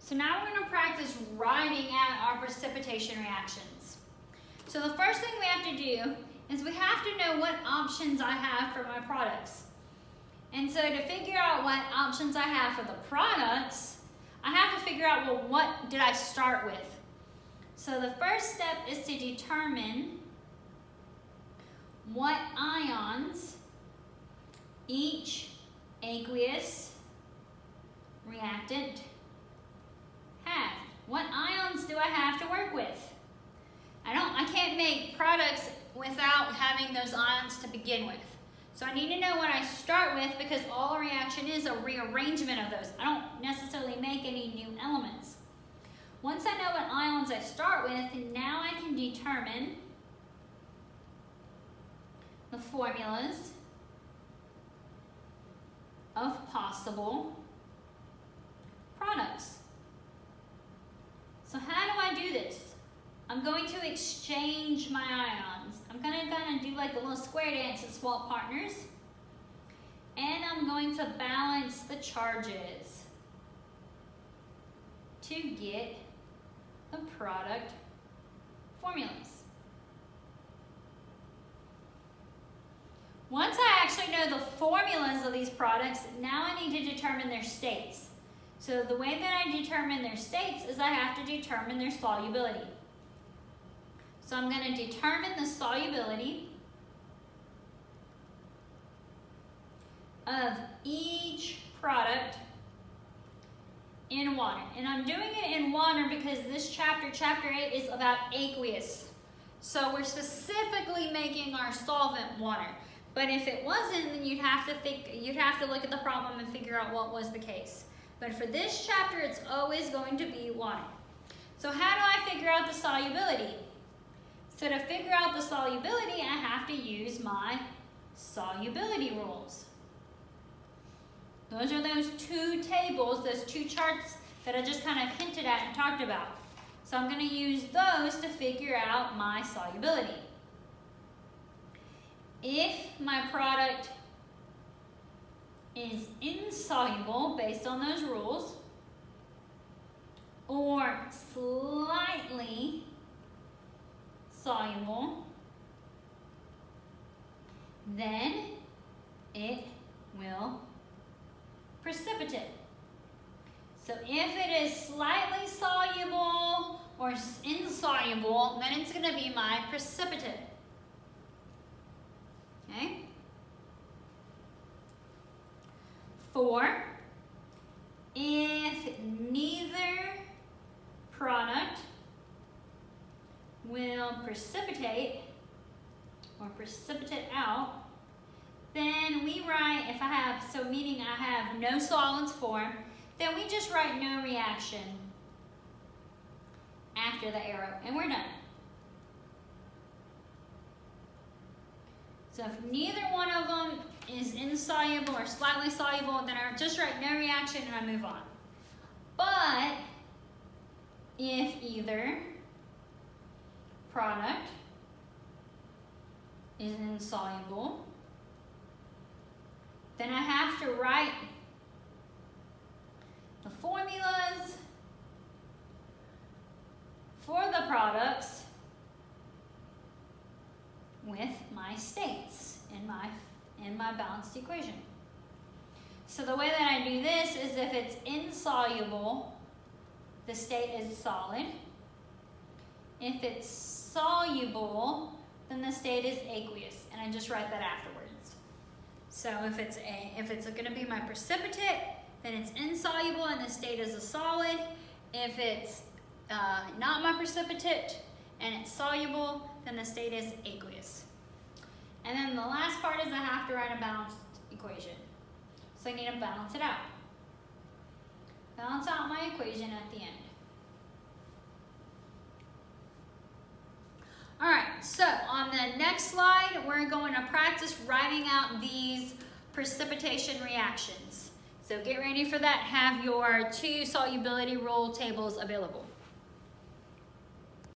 So now we're going to practice writing out our precipitation reactions. So the first thing we have to do is we have to know what options I have for my products. And so to figure out what options I have for the products, I have to figure out, well, what did I start with? So the first step is to determine what ions each aqueous reactant has. What ions do I have to work with? I can't make products without having those ions to begin with. So I need to know what I start with, because all a reaction is a rearrangement of those. I don't necessarily make any new elements. Once I know what ions I start with, now I can determine the formulas of possible products. So how do I do this? I'm going to exchange my ions. I'm going to kind of do like a little square dance at swap partners. And I'm going to balance the charges to get the product formulas. Once I actually know the formulas of these products, now I need to determine their states. So the way that I determine their states is I have to determine their solubility. So I'm going to determine the solubility of each product in water. And I'm doing it in water because this chapter, chapter 8, is about aqueous. So we're specifically making our solvent water. But if it wasn't, then you'd have to look at the problem and figure out what was the case. But for this chapter, it's always going to be water. So how do I figure out the solubility? So to figure out the solubility, I have to use my solubility rules. Those are those two tables, those two charts that I just kind of hinted at and talked about. So I'm going to use those to figure out my solubility. If my product is insoluble based on those rules, or slightly soluble, then it will precipitate. So if it is slightly soluble or insoluble, then it's going to be my precipitate. Okay? 4, if neither product will precipitate or precipitate out, then we write, if I have, so meaning I have no solids formed, then we just write no reaction after the arrow, and we're done. So if neither one of them is insoluble or slightly soluble, then I just write no reaction and I move on. But if either product is insoluble, then I have to write the formulas for the products with my states in my balanced equation. So the way that I do this is, if it's insoluble, the state is solid. If it's soluble, then the state is aqueous, and I just write that afterwards. So if it's going to be my precipitate, then it's insoluble and the state is a solid. If it's not my precipitate and it's soluble, then the state is aqueous. And then the last part is I have to write a balanced equation. So I need to balance it out. Balance out my equation at the end. All right, so on the next slide, we're going to practice writing out these precipitation reactions. So get ready for that. Have your 2 solubility rule tables available.